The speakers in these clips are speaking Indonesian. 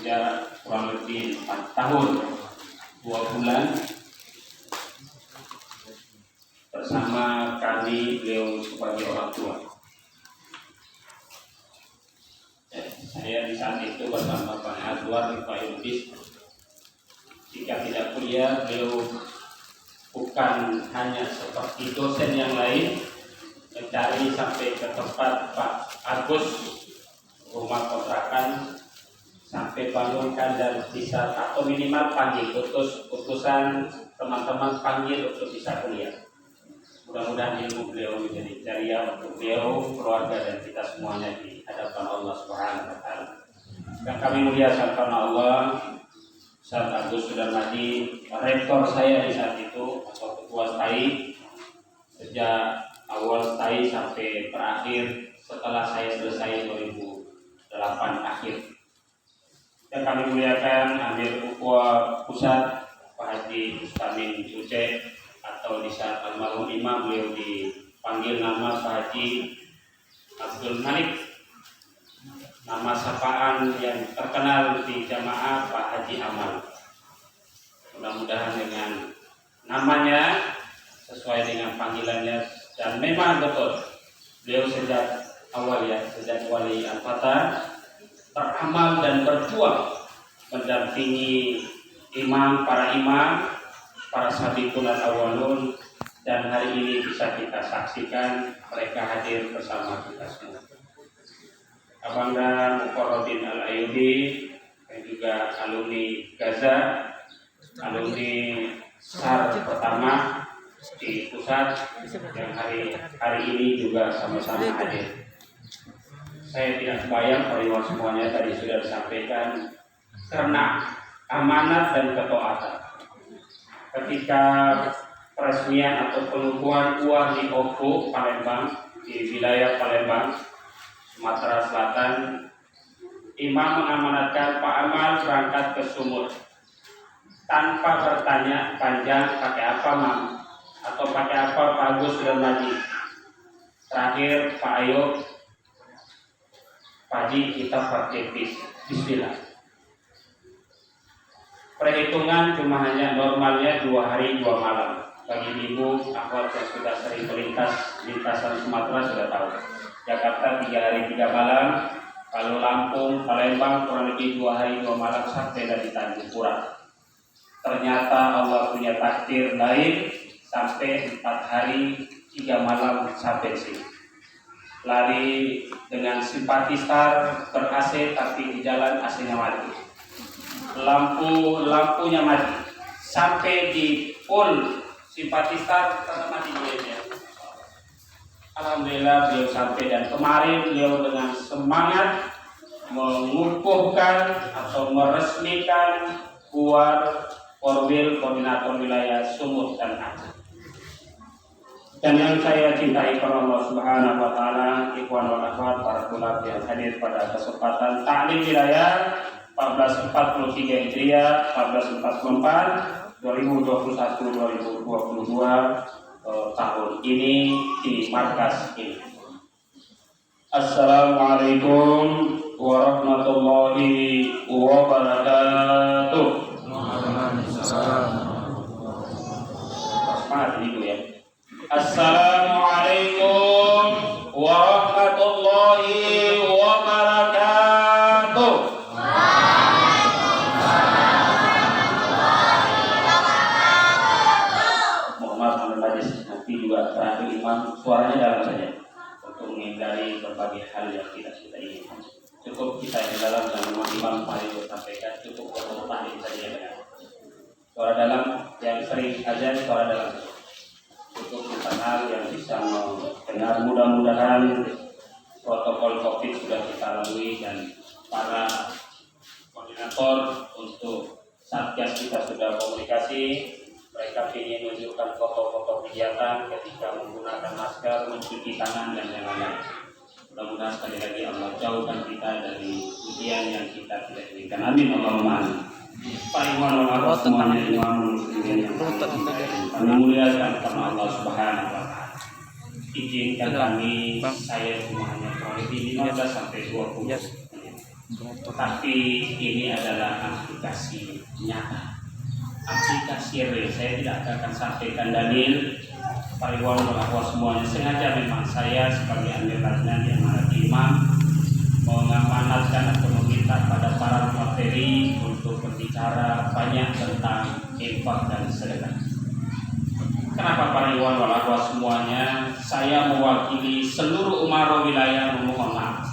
sejak kurang lebih 4 tahun 2 bulan bersama kami beliau sebagai orang tua. Saya di saat itu bersama Pak Adwar di Pak Yudis. Jika tidak kuliah, beliau bukan hanya seperti dosen yang lain mencari sampai ke tempat Pak Agus rumah kontrakan sampai bangunkan dan bisa atau minimal panggil utusan teman-teman panggil untuk bisa kuliah. Mudah-mudahan ilmu beliau menjadi ceria untuk beliau, keluarga dan kita semuanya di hadapan Allah Subhanahu wa taala. Yang kami muliakan karena Allah, Ustaz Agus Sudarmadi, rektor saya di saat itu atau ketua STAI sejak awal STAI sampai terakhir setelah saya selesai 2008 akhir. Yang kami muliakan Amir Ukhuwah Pusat Pak Haji Mustamin Uceh, atau di saat almarhum imam beliau dipanggil nama Pak Haji Abdul Malik, nama sapaan yang terkenal di jamaah Pak Haji Amal. Mudah-mudahan dengan namanya sesuai dengan panggilannya, dan memang betul beliau sejak awal sejak wali Al-Fatah beramal dan berjuang mendampingi para imam, para sabiqun al-awwalun, dan hari ini bisa kita saksikan mereka hadir bersama kita semua. Abangga Muqarrabin Al-Ayubi dan juga alumni Gaza, alumni SAR pertama di pusat yang hari ini juga sama-sama hadir. Saya tidak kebayang periwar semuanya tadi sudah disampaikan karena amanat dan ketaatan. Ketika peresmian atau pengukuhan UAR di Oku, Palembang, di wilayah Palembang, Sumatera Selatan, imam mengamanatkan Pak Amal berangkat ke sumur tanpa bertanya panjang pakai apa Mam atau pakai apa Pak Agus Sudarmadi. Terakhir Pak Ayub, Pak Haji kita pakai bismillah. Perhitungan cuma hanya normalnya 2 hari 2 malam. Bagi ibu akhwat yang sudah sering lintasan Sumatera sudah tahu. Jakarta 3 hari 3 malam. Kalau Lampung, Palembang kurang lebih 2 hari 2 malam sampai dari Tanjung Pura. Ternyata Allah punya takdir lain sampai 4 hari 3 malam sampai sini. Lari dengan simpati star ber-AC tapi di jalan AC-nya mati. Lampunya mati sampai di full simpati star tetap mati dia. Alhamdulillah beliau sampai, dan kemarin beliau dengan semangat mengukuhkan atau meresmikan UAR Korwil Koordinator Wilayah Sumut dan Aceh. Dan yang saya cintai karena Allah Subhanahu wa taala, ikhwan wal akhwat, para tulab yang hadir pada kesempatan taklim wilayah 1443 Hijriah, 1444 2021-2022 tahun ini di markas ini. Assalamualaikum warahmatullahi wabarakatuh. Waalaikumsalam. Semangat ibu ya. Assalamualaikum warahmatullahi wabarakatuh. Mohon maaf majlis, nanti juga terakhir imam suaranya dalam saja untuk menghindari berbagai hal yang tidak kita inginkan. Cukup kita yang dalam dan imam paling sampaikan, cukup untuk tahlil saja dengan suara dalam yang sering azan, suara dalam cukup hal yang bisa mendengar. Mudah-mudahan protokol COVID sudah kita lalui dan para koordinator untuk satgas kita sudah komunikasi. Mereka ingin menunjukkan foto-foto kegiatan ketika menggunakan masker, mencuci tangan dan yang lain. Mudah-mudahan sekali lagi Allah jauhkan kita dari ujian yang kita tidak inginkan. Amin Allahumma amin. Pak Iwan Allah semuanya imam muslimin yang kami muliakan karena Allah Subhanahu wa taala. Izinkan kami, saya cuma hanya kurang lebih 15 sampai 20 menit. Tapi ini adalah aplikasi nyata, aplikasi real. Saya tidak akan sampaikan dalil pariwan melakwa semuanya. Sengaja memang saya sebagai amir lajnah yang menghadapi imam mengamanatkan atau meminta pada para materi untuk berbicara banyak tentang infak dan sedekah. Kenapa pariwan melakwa semuanya? Saya mewakili seluruh umarah wilayah memohon maaf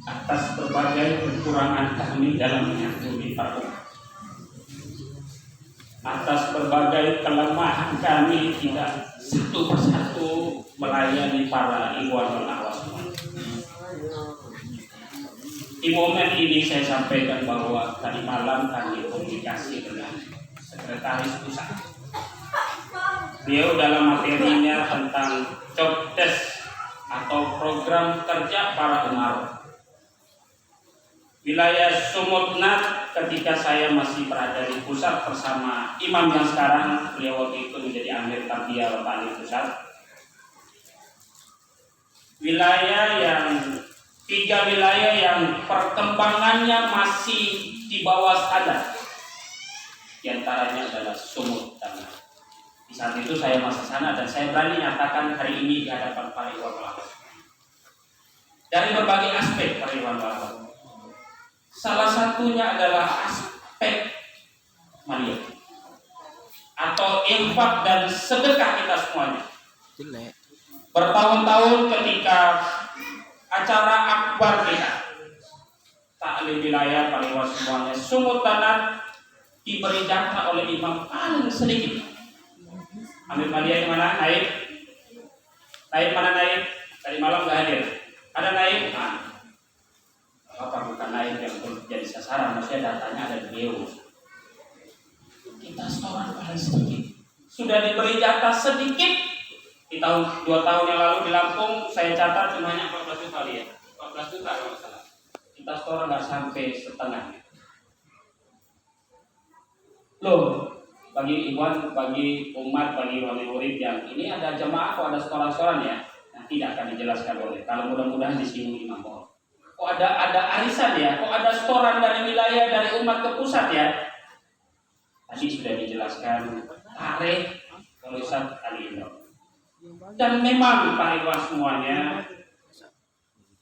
atas berbagai kekurangan kami dalam menyantuni para umat, atas berbagai kelemahan kami tidak satu persatu melayani para ikhwan dan akhwat semua. Di momen ini saya sampaikan bahwa tadi malam kami komunikasi dengan sekretaris pusat. Beliau dalam materinya tentang job desk atau program kerja para umarah wilayah Sumut Nat. Ketika saya masih berada di pusat bersama imam yang sekarang, beliau waktu itu menjadi amir tarbiyah Ta'lim pusat. Tiga wilayah yang perkembangannya masih di bawah standar. Di antaranya adalah Sumut dan Nat. Di saat itu saya masih sana dan saya berani nyatakan hari ini di hadapan para ikhwan walawat. Dari berbagai aspek para ikhwan walawat. Salah satunya adalah aspek maliyah atau infak dan sedekah kita semuanya. Bertahun-tahun ketika acara akbar kita taklim wilayah pariwan semuanya Sumut Tanat diberi jatah oleh imam paling sedikit. Ambil maliyah yang mana? Naib mana naib? Tadi malam nggak hadir. Ada naib? Apa bukan naik yang jadi sasaran, maksudnya datanya ada di beliau. Kita setoran paling sedikit. Sudah diberi jatah sedikit. Di 2 tahun yang lalu di Lampung saya catat cuma 14 juta ya. 14 juta kalau nggak salah. Kita setoran nggak sampai setengah. Loh, bagi ikhwan, bagi umat, bagi wali murid yang ini ada jemaah kok ada setoran-setoran ya. Nah, tidak akan dijelaskan oleh. Kalau mudah-mudahan disinggung imam mohon. Kok ada arisan ya? Kok ada setoran dari wilayah, dari umat ke pusat ya? Tadi sudah dijelaskan tarikh oleh Ustaz Ali Imran. Dan memang Pak Iwan semuanya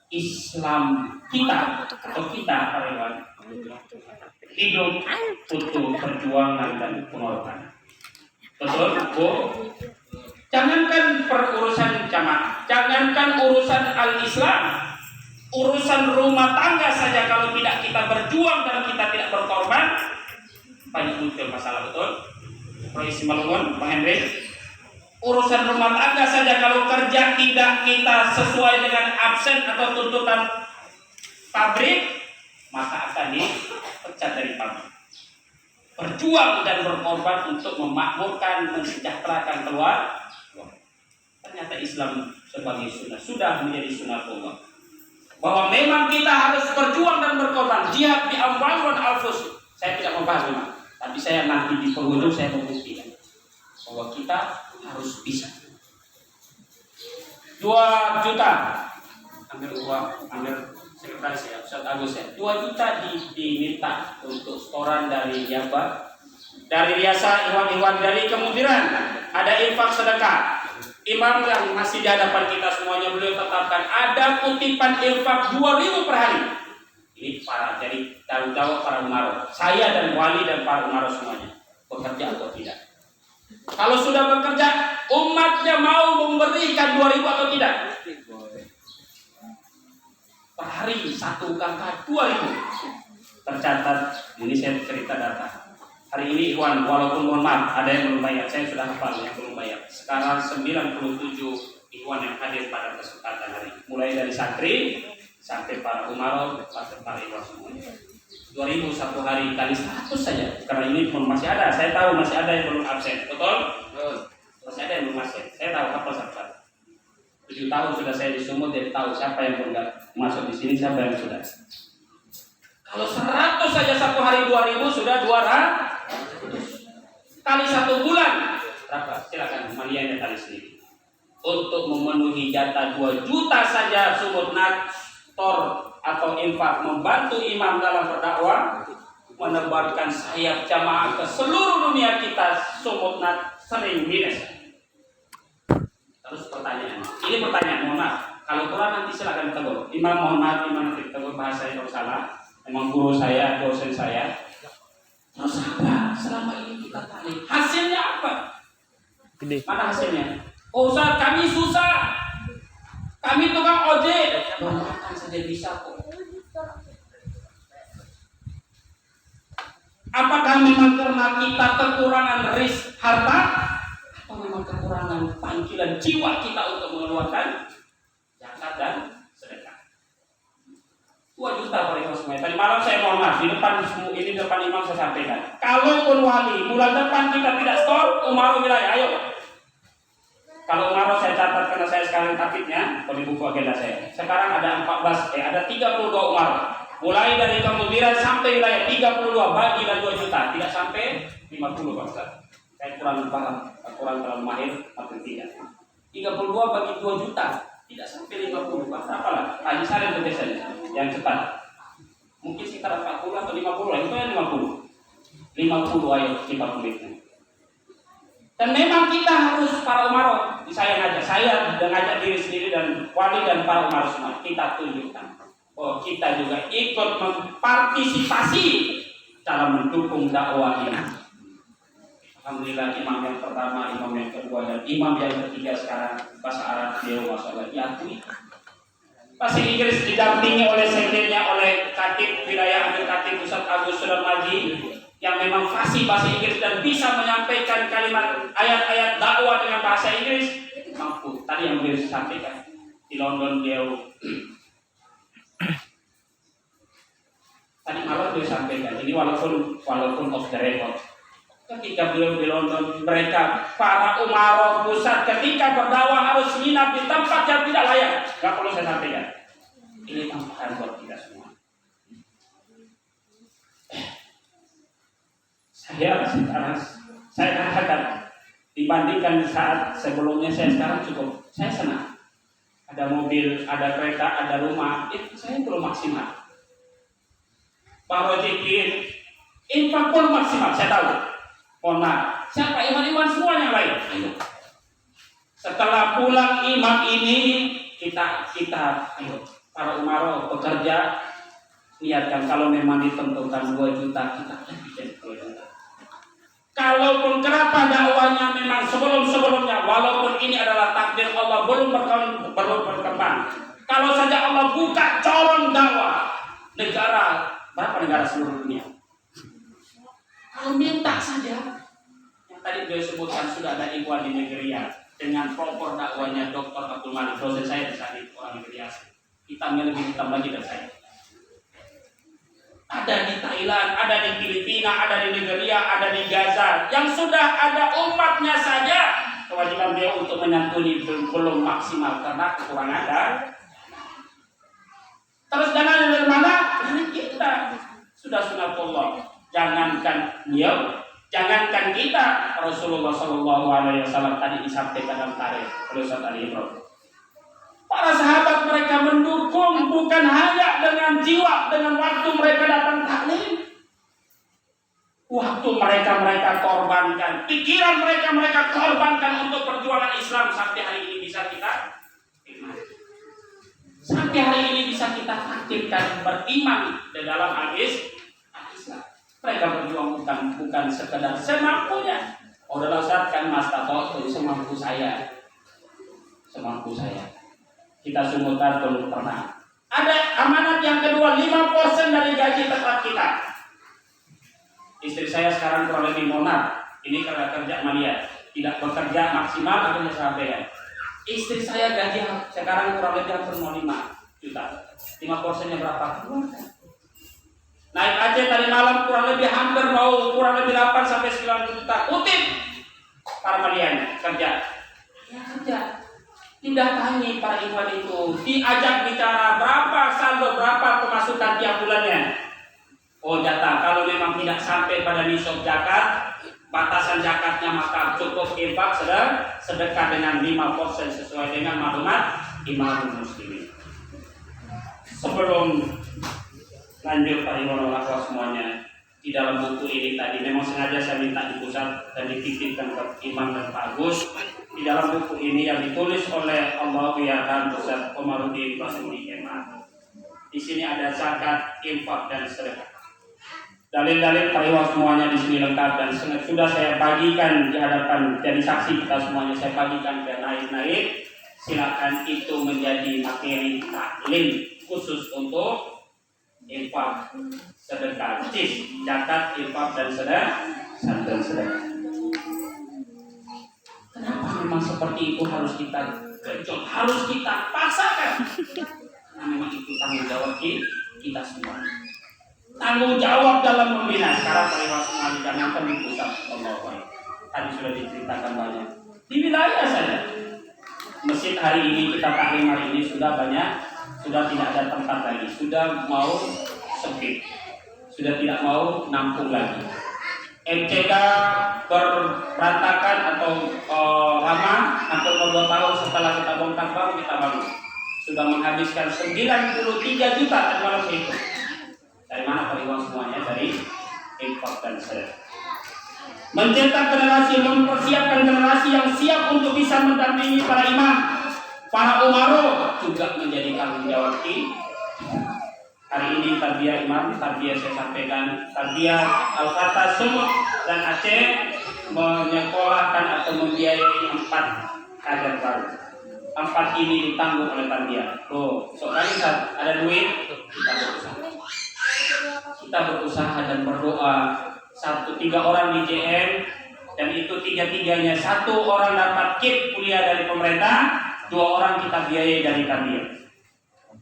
Islam kita atau kita Pak Iwan hidup butuh perjuangan dan pengorbanan. Betul Bu? Jangankan perurusan jamaah, jangankan urusan al-Islam, urusan rumah tangga saja kalau tidak kita berjuang dan kita tidak berkorban banyak muncul masalah. Betul? Proyek Malungun, Bang Henry. Urusan rumah tangga saja kalau kerja tidak kita sesuai dengan absen atau tuntutan pabrik, maka akan dipecat dari pabrik. Berjuang dan berkorban untuk memakmurkan, mensejahterakan keluarga. Ternyata Islam sebagai sunnah sudah menjadi sunnah Allah. Bahwa memang kita harus berjuang dan berkorban. Jihad di amwal dan anfus. Saya tidak membahas memang, tapi saya nanti di penghujung saya membuktikan bahwa kita harus bisa. 2 juta ambil uang, ambil sekretaris ya, Ustaz Agus ya. 2 juta diminta untuk setoran dari Jabar, dari biasa iwan-iwan dari kemudian ada infak sedekah. Imam yang masih di hadapan kita semuanya beliau tetapkan ada kutipan infak 2.000 per hari. Ini para jadi tanggung jawab para umarah. Saya dan wali dan para umarah semuanya bekerja atau tidak. Kalau sudah bekerja, umatnya mau memberikan 2.000 atau tidak? Per hari 1 kakak 2.000. Tercatat, ini saya cerita data. Hari ini Ikhwan, walaupun mohon maaf, ada yang belum bayar, saya sudah hafal yang belum bayar. Sekarang 97 Ikhwan yang hadir pada kesempatan hari ini. Mulai dari santri sampai para umarah, sampai para ikhwan semuanya. 2.000 1 hari kali 100 saja. Karena ini pun masih ada, saya tahu masih ada yang belum absen, betul? Masih ada yang belum absen. Saya tahu apa sahabat. 7 tahun sudah saya di Sumut, jadi tahu siapa yang belum masuk di sini, siapa yang sudah. Kalau 100 saja 1 hari 2.000 sudah 200 kali 1 bulan berapa? Silakan maliyahnya kali sendiri. untuk memenuhi jatah 2 juta saja sumut nator atau infak membantu imam dalam berdakwah, menebarkan sayap jamaah ke seluruh dunia kita sumut nat sering minus. Terus pertanyaan, ini pertanyaan, mohon maaf. Kalau kurang nanti silakan tegur. Imam mohon maaf, imam nanti tegur bahasa yang salah. Memang guru saya, dosen saya. Terus apa? Selama ini kita tarik. Hasilnya apa? Gede. Mana hasilnya? Oh Ustaz, kami susah. Kami tukang ojek. Doakan saja bisa kok. Apakah memang karena kita kekurangan rizki harta? Atau memang kekurangan panggilan jiwa kita untuk mengeluarkan zakat dan sedekah? 2 juta para ikhwan semua. Tadi malam saya mohon maaf di depan imam saya sampaikan. Kalaupun wali bulan depan kita tidak stop umaroh wilayah, ayo. Kalau umaroh saya catat karena saya sekarang takitnya di buku agenda saya. Sekarang ada 32 umaroh. Mulai dari Kemudiran sampai wilayah 32 bagilah 2 juta, tidak sampai 50 Pak Ustaz. Saya kurang paham, kurang terlalu mahir matematika. 32 bagi 2 juta, tidak sampai 50 Pak. Apalah, Haji Salim biasanya yang cepat. Mungkin sekitar 40 atau 50 lah, itu yang 50. 50 ayo kita pilihnya. Dan memang kita harus para umaroh, saya dan ngajak diri sendiri dan wali dan para umaroh semua, kita tunjukkan. Oh, kita juga ikut mempartisipasi dalam mendukung dakwah ini. Alhamdulillah imam yang pertama, imam yang kedua, dan imam yang ketiga sekarang bahasa Arab beliau masalah diakui. Bahasa Inggris didampingi oleh sekjennya oleh Katib Wilayah Amir Katib Ustaz Agus Sudarmaji yang memang fasih bahasa Inggris dan bisa menyampaikan kalimat ayat-ayat dakwah dengan bahasa Inggris. Mampu. Tadi yang beliau sampaikan di London beliau tadi malam beliau sampaikan ini walaupun off the record. Ketika beliau di London, mereka para umaroh pusat ketika berdakwah harus nginap di tempat yang tidak layak. Gak perlu saya sampaikan. Ini tambahan buat kita semua. Saya katakan dibandingkan saat sebelumnya saya sekarang cukup. Saya senang. Ada mobil, ada kereta, ada rumah. Itu saya belum maksimal. Pak Rojikin, infak pun maksimal, saya tahu. Mohon maaf, siapa iman-iman semua yang lain? Ayo. Setelah pulang imam ini, kita ayo, para umaroh bekerja, niatkan kalau memang ditentukan 2 juta, kita bikin 2 juta. Kalaupun kenapa dakwahnya memang sebelum-sebelumnya, walaupun ini adalah takdir Allah belum berkembang. Kalau saja Allah buka corong dakwah negara, berapa negara seluruh dunia? Kalau minta saja, yang tadi beliau sebutkan sudah ada Ikhwan di Nigeria dengan proper dakwanya Dr. Abdul Malik, dosen saya di sana orang Nigeria. Hitamnya lebih hitam lagi dari saya. Ada di Thailand, ada di Filipina, ada di Nigeria, ada di Gaza, yang sudah ada umatnya saja. Kewajiban beliau untuk menyantuni belum maksimal karena kekurangan ada. Terus jangan dari mana? Dari kita. Sudah sunatullah. Jangankan beliau, jangankan kita, Rasulullah SAW tadi disampaikan dalam tarikh oleh Ustaz Ali Imran. Para sahabat mereka mendukung bukan hanya dengan jiwa, dengan waktu mereka datang taklim. Waktu mereka korbankan, pikiran mereka korbankan untuk perjuangan Islam sampai hari ini bisa kita nikmati. Sampai hari ini bisa kita aktifkan beriman di dalam hadis Islam. Mereka berjuang bukan sekedar semampunya. Oh, dalam saat kan Mas Tato semampu saya. Kita sumutan belum pernah. Ada amanat yang kedua, 5% dari gaji tetap kita. Istri saya sekarang kurang lebih monat. Ini karena kerja malia, tidak bekerja maksimal atau sampai. Istri saya gaji sekarang kurang lebih hampir 5 juta. 5%-nya berapa? Naik aja tadi malam kurang lebih 8 sampai 9 juta. Kutip para maliannya kerja. Ya kerja. Didatangi para ikhwan itu, diajak bicara berapa saldo, berapa pemasukan tiap bulannya. Oh jatah, kalau memang tidak sampai pada nisab zakat, batasan zakatnya, maka cukup infak sedekah dengan 5% sesuai dengan maklumat Imam Muslimin. Sebelum lanjut para ikhwan semuanya, di dalam buku ini tadi memang sengaja saya minta dipusat dan dititipkan ke Imam dan Pak Agus. Di dalam buku ini yang ditulis oleh Allahuyahan Ustaz Komarudin Basuri MA. Di sini ada zakat, infak dan sedekah. Dalil-dalil pariwak semuanya di sini lengkap dan sudah saya bagikan di hadapan jadi saksi kita semuanya, saya bagikan ke naik-naik. Silakan itu menjadi materi taklim khusus untuk infak, sedekah, zakat, infak dan sedekah. Kenapa memang seperti itu harus kita genjot, harus kita paksakan? Karena memang itu tanggung jawab kita semua. Tanggung jawab dalam membina. Sekarang para semua dijangankan di pusat Allah. Tadi sudah diceritakan banyak. Di wilayah saja. Masjid hari ini kita taklim hari ini sudah banyak, sudah tidak ada tempat lagi, sudah mau sempit, sudah tidak mau nampung lagi. MCK berantakan atau lama, hampir 2 tahun setelah kita bongkar baru kita bangun. Sudah menghabiskan 93 juta malam itu. Dari mana periwang semuanya? Dari infak dan sedekah. Mencetak generasi, mempersiapkan generasi yang siap untuk bisa mendampingi para imam, para umaro, juga menjadi tanggung jawab kita. Hari ini tarbiyah imam, tarbiyah saya sampaikan, tarbiyah Al-Fatah Sumut dan Aceh menyekolahkan atau membiayai 4 kader baru. 4 ini ditanggung oleh tarbiyah. Soalnya ada duit, kita berusaha dan berdoa. 3 orang di JM dan itu 3-3-nya 1 orang dapat kit kuliah dari pemerintah, 2 orang kita biayai dari tarbiyah.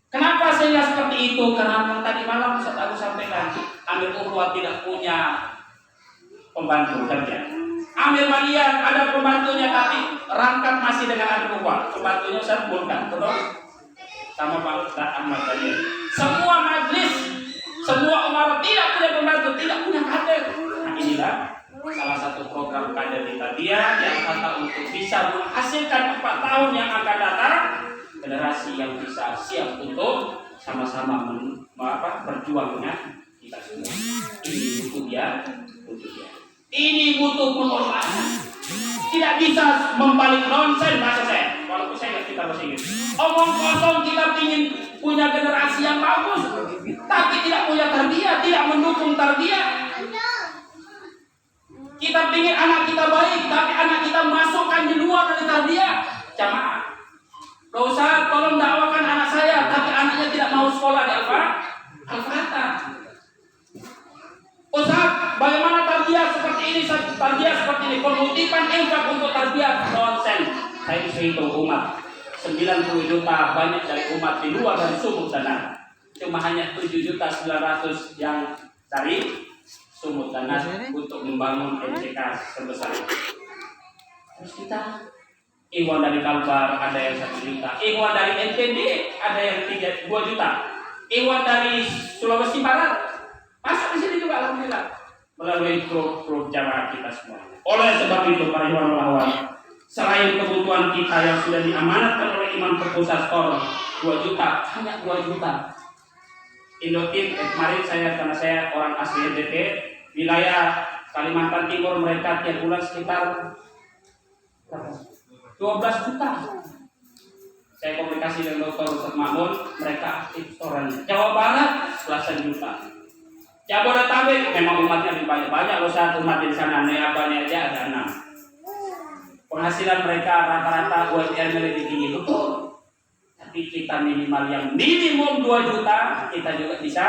Kenapa sehingga seperti itu? Karena tadi malam Ustaz Agus sampaikan, Amir Urwa tidak punya pembantu kerja. Amir Malian ada pembantunya tapi rangkap masih dengan Amir Urwa. Pembantunya Ustaz Bulkan, betul? Sama Pak Ustaz Ahmad tadi. Semua majlis, semua umat tidak punya pembantu, tidak punya kader. Nah, inilah salah satu program kader di tarbiyah yang kata untuk bisa menghasilkan 4 tahun yang akan datang generasi yang bisa siap untuk sama-sama berjuang dengan kita semua. Ini butuh dia. Ini butuh pengorbanan. Tidak bisa membalik nonsen bahasa saya. Walaupun saya nggak kita bahasa Inggris. Omong kosong kita ingin punya generasi yang bagus, tapi tidak punya tarbiyah, tidak mendukung tarbiyah. Kita ingin anak kita baik, tapi anak kita masukkan di luar dari tarbiyah. Jamaah. Gak usah tolong dakwakan anak saya, tapi anaknya tidak mau sekolah di Al-Fatah. Ustaz, bagaimana tarbiyah seperti ini? Tarbiyah seperti ini, pengutipan infak untuk tarbiyah nonsen. Saya dihitung umat 90 juta banyak dari umat di luar dari Sumut sana. Cuma hanya 7.900.000 yang dari Sumut sana untuk membangun MCK sebesar itu. Terus kita Ikhwan dari Kalbar ada yang 1 juta, Ikhwan dari NTB ada yang 2 juta, Ikhwan dari Sulawesi Barat masuk di sini juga alhamdulillah melalui grup jamaah kita semua. Oleh sebab itu para ikhwan lawan, selain kebutuhan kita yang sudah diamanatkan oleh Imam Terpusat Skor 2 juta, hanya 2 juta. Indotin kemarin karena saya orang asli NTB, wilayah Kalimantan Timur, mereka tiap bulan sekitar 12 juta. Saya komunikasi dengan Dr. Ustaz Mahmud, mereka aktif orang. Jawa Barat belasan juta. Jabodetabek memang umatnya lebih banyak loh, satu umat di sana neabanya aja ada 6. Penghasilan mereka rata-rata UMR lebih tinggi, betul. Tapi kita minimal yang minimum 2 juta, kita juga bisa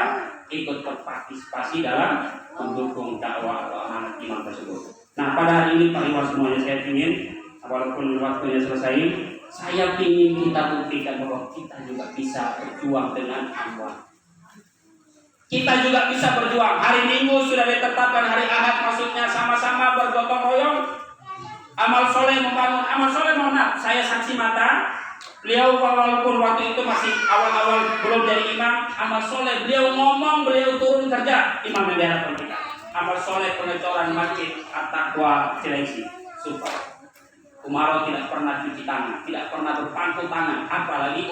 ikut berpartisipasi dalam mendukung dakwah atau amanat imam tersebut. Nah, pada hari ini Pak Iwan semuanya saya ingin, walaupun waktunya selesai, saya ingin kita buktikan bahwa kita juga bisa berjuang dengan amwal. Kita juga bisa berjuang. Hari Minggu sudah ditetapkan, hari Ahad maksudnya sama-sama bergotong royong. Amal soleh membangun, amal soleh saya saksi mata. Beliau walaupun waktu itu masih awal-awal belum jadi imam, amal soleh beliau ngomong, beliau turun kerja imam yang di hadapan kita. amal soleh pengecoran masjid At-Taqwa Cilengsi. Super. Umaro tidak pernah cuci tangan, tidak pernah berpangku tangan, apalagi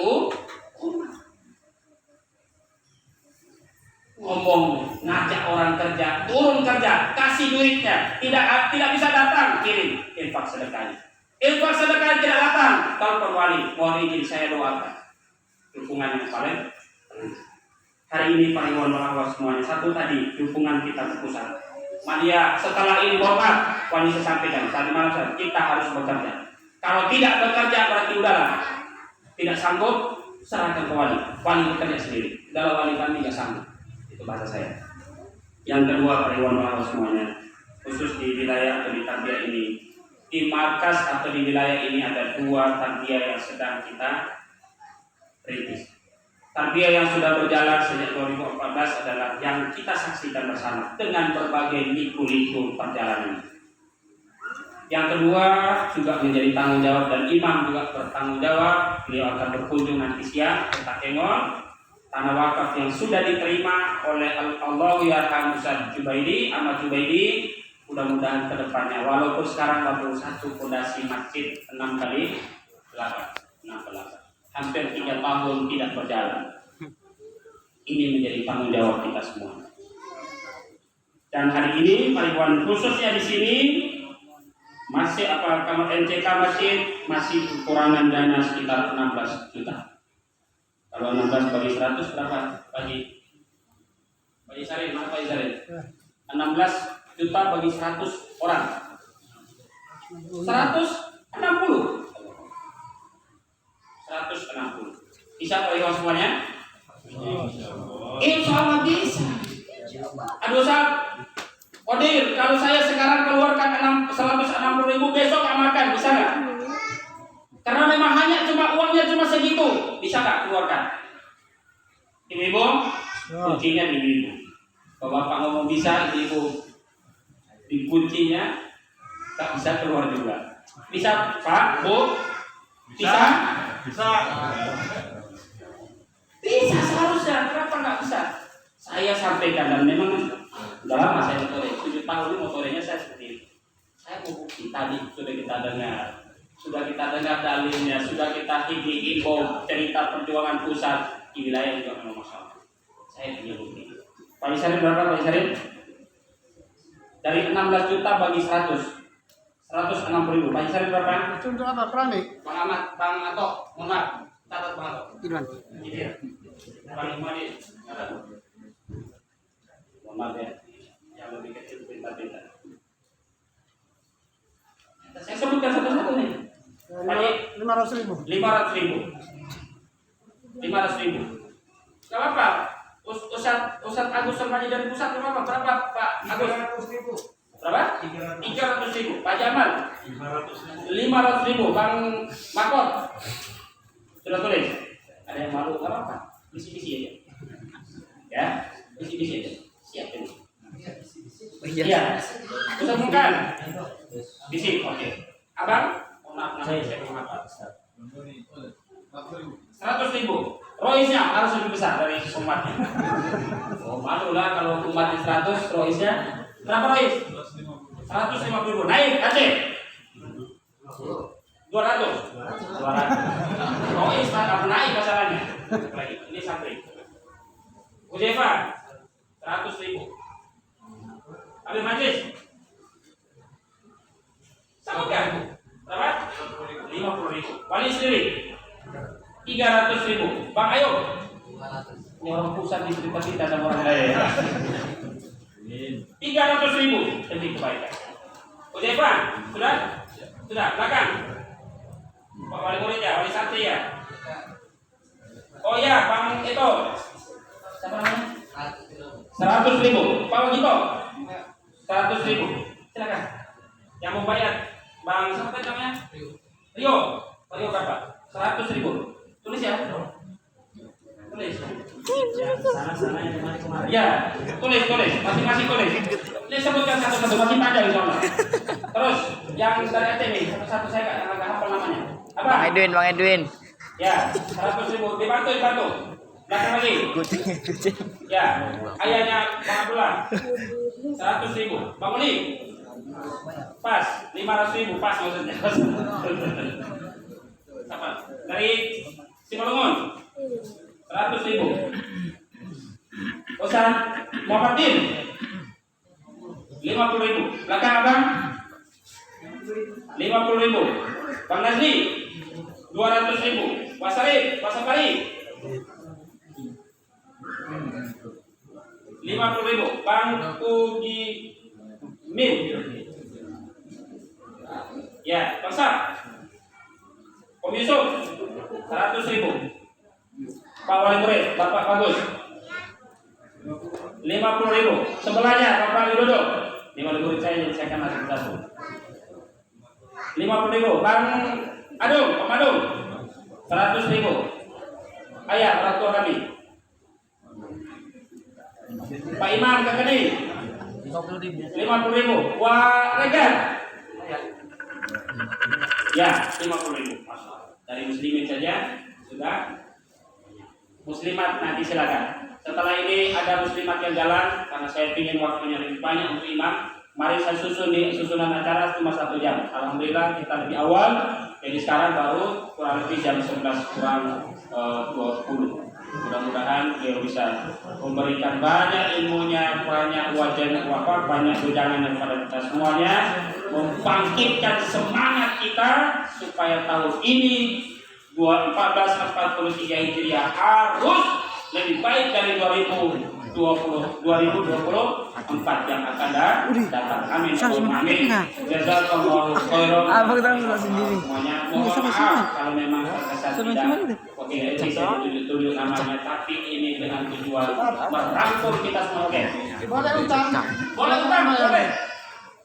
ngomong, ngajak orang kerja, turun kerja, kasih duitnya, tidak bisa datang, kirim infak sedekah. Infak sedekah tidak datang, telepon wali izin saya doakan. Dukungan yang paling hari ini paling mohon maaf semuanya. Satu tadi dukungan kita ke pusat. Mania setelah ini hormat, wali saya sampaikan tadi malam kita harus bekerja. Kalau tidak bekerja berarti udahlah, tidak sanggup serahkan ke wali. Wali bekerja sendiri. Kalau wali kami tidak sanggup. Itu bahasa saya. Yang kedua paling mohon maaf semuanya, khusus di wilayah atau di tarbiyah ini, di markas atau di wilayah ini ada 2 tarbiyah yang sedang kita rintis. Tarbiyah yang sudah berjalan sejak 2014 adalah yang kita saksikan bersama dengan berbagai liku-liku perjalanan. Yang kedua juga menjadi tanggung jawab dan imam juga bertanggung jawab. Beliau akan berkunjung nanti siang ke Takengon, tanah wakaf yang sudah diterima oleh Allah Yarham Ustaz Jubaidi, Ahmad Jubaidi. Mudah-mudahan ke depannya, walaupun sekarang baru 1 fondasi masjid 6x8, hampir 3 tahun tidak berjalan. Ini menjadi tanggung jawab kita semua. Dan hari ini Pak khususnya di sini masih kamar MCK masjid masih kekurangan dana sekitar 16 juta. Kalau 16 bagi 100 berapa? Bagi Sarin, mana Pak Sarin? 16 juta bagi 100 orang. 160. Bisa Pak Iwan semuanya? Insya Allah bisa. Aduh Ustaz, Kodir, kalau saya sekarang keluarkan 160.000, besok amalkan, bisa nggak? Karena memang uangnya cuma segitu, bisa nggak keluarkan? Ibu-ibu, kuncinya di ibu. Kalau Bapak ngomong bisa, ibu di kuncinya tak bisa keluar juga. Bisa Pak, Bu? Bisa? Bisa seharusnya, kenapa nggak bisa? Saya sampaikan dan memang udah lama saya motore, 7 tahun ini motorenya saya seperti ini. Saya mau bukti tadi sudah kita dengar dalilnya, sudah kita info cerita perjuangan pusat di wilayah juga memang masalah. Saya punya bukti. Pak Isarin berapa Pak Isarin? Dari 16 juta bagi 160.000. Pak Isarin berapa? Untuk apa? Perani? Bang Ahmad, Bang Atok, mohon maaf, catat Bang Atok. Iman. Bang Imadi, catat. Mohon maaf ya, yang lebih kecil pintar-pintar. Saya sebutkan satu-satu nih. 500.000. 500.000. Gak apa-apa. Ustaz Agus Sermani dari pusat gak apa-apa. Berapa Pak Agus? 300.000. Berapa? 300.000. Pak Jamal? 500.000. Bang Makor? Sudah tulis? Ada yang malu? Gak apa-apa. Bisi-bisi aja. Ya, bisi-bisi aja. Siap ini. Iya. Ustaz Mungkan? Bisi, oke. Abang? Maaf, saya mohon maaf. 100.000. Roisnya harus lebih besar dari umatnya. Oh, malu lah kalau umatnya 100, roisnya berapa rois? 150.000. Naik, Aceh. 200. Rois tak naik masalahnya. Lagi, ini sampai. Ujefa 100.000. Habib Majlis. Sama kan? Berapa? 50.000. Wali sendiri 300.000. Bang Ayo 500. Ini orang pusat di cerita kita sama orang lain. 300.000 demi kebaikan. Ujefa, sudah? Sudah, belakang. Pak Wali Murid ya, Wali Santri ya. Oh ya, Bang itu. Siapa namanya? 100.000. Pak Wagito 100.000. Silakan. Yang mau bayar Bang siapa namanya? Rio. Rio berapa? 100.000. Tulis ya. Tulis. Sana-sana yang kemarin. Ya, tulis. Masing-masing tulis. Ini sebutkan satu-satu, masih panjang insyaallah. Terus yang dari AT nih, satu-satu saya enggak hafal namanya. Apa? Bang Edwin. Ya, 100.000. Dibantu. Belakang lagi. Ya, ayahnya Bang Abdullah. 100.000. Bang Uli. Pas, 500.000 pas maksudnya. Apa? Dari Simalungun. 100.000. Ustaz Muhammad Din. 50.000. Belakang abang. 50.000. Bang Nazri. 200.000. Wasari, Wasapari. 50.000. Bang Ugi Min. Ya, Bang Sab. Om Yusuf. 100.000. Pak Wali Murid, Bapak Bagus. 50.000. Sebelahnya Bapak Widodo. 50.000 saya akan masuk satu. 50.000. Bang Adung, Om Adung. 100.000. Ayah, orang tua kami. Pak Imam Kakadi. 50.000. Wah, Regan. Ya, 50.000. Dari muslimin saja sudah. Muslimat nanti silakan. Setelah ini ada muslimat yang jalan karena saya ingin waktunya lebih banyak untuk imam. Mari saya susun di susunan acara cuma 1 jam. Alhamdulillah kita lebih awal. Jadi sekarang baru kurang lebih jam 11 kurang 20. Mudah-mudahan beliau bisa memberikan banyak ilmunya, banyak wajahnya, banyak wejangan kepada kita semuanya, membangkitkan semangat kita supaya tahun ini 1443 Hijriah harus lebih baik dari 2024 yang akan datang. Amin. Amin. Jazakallahu khairan. Apa kita bisa sendiri? Semuanya mohon maaf kalau memang terkesan tidak oke, bisa tunjuk namanya, tapi ini dengan tujuan merangkul kita semua. Oke. Boleh utang. Boleh utang, boleh.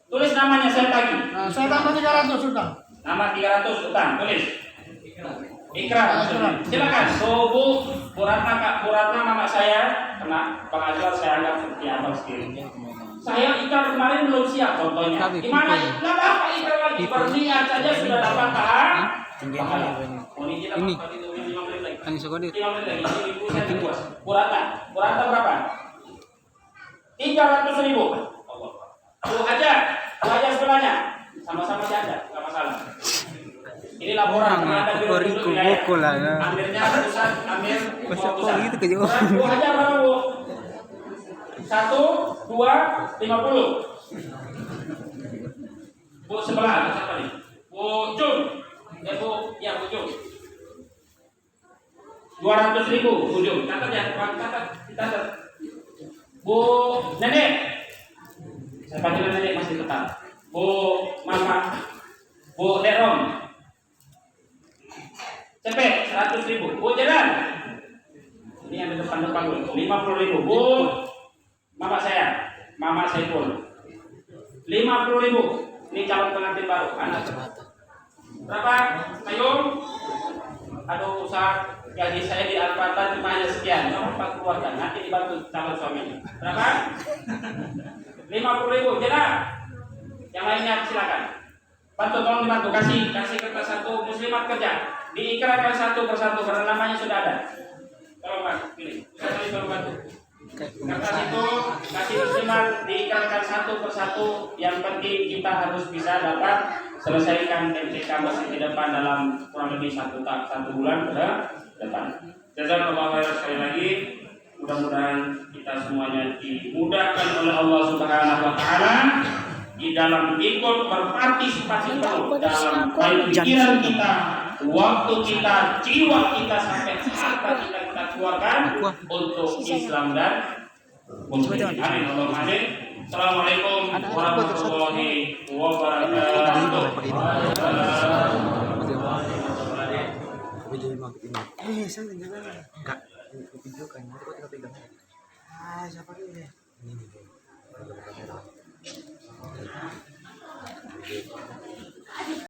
Tulis namanya saya tagih. Nah, saya tambah 300 utang. Nama 300 utang, tulis. Ikrar. Silakan. So, Bu Ratna, Kak Bu Ratna, mama saya kena Bang Azwar, saya anggap seperti abang sendiri. Saya ikrar kemarin belum siap contohnya. Gimana? Nggak apa ikrar lagi. Berniat saja sudah dapat tahan. Ini. Ini sekolah. 5 menit lagi. Ini Bu saya puas. Bu Ratna berapa? 300.000. Bu aja sebelahnya. Sama-sama saja, nggak masalah. Ini laporan kepada Koriku boko lah ya. Amirnya pusat, Amir Masa kok gitu ke jauh. Bu aja berapa Bu? 1, 2, 50. Bu sebelah, siapa nih? Bu Jun. Bu Jun. 200.000 Bu Jun. Catat ya, catat. Bu Nenek. Saya panggil Nenek masih tetap. Bu Mama. Bu Derom. Cepet 100.000. Bu jalan. Ini yang di depan dulu. 50.000. Bu Mama saya pun 50.000. Ini calon pengantin baru. Anak berapa? Sayung. Aduh, usaha gaji saya di Alpatan cuma hanya sekian. Nomor 4 keluarga. Nanti dibantu calon suaminya. Berapa? 50.000. Jalan. Yang lainnya silakan. Bantu, tolong dibantu. Kasih kertas satu muslimat kerja. Diikrarkan satu persatu karena namanya sudah ada. Tolong Pak, pilih. Tolong bantu. Kertas itu kasih muslimat diikrarkan satu persatu. Yang penting kita harus bisa dapat selesaikan MCK masih di depan dalam kurang lebih satu bulan ke depan. Jazakallahu khairan sekali lagi. Mudah-mudahan kita semuanya dimudahkan oleh Allah Subhanahu wa taala di dalam ikut berpartisipasi penuh dalam pikiran kita, waktu kita, jiwa kita, sampai harta kita keluarkan untuk Islam dan muslimin. Amin. Allahumma amin. Assalamualaikum warahmatullahi wabarakatuh. Saya jangan. Enggak. Video kan, itu kok pegang. Siapa ini? Ini.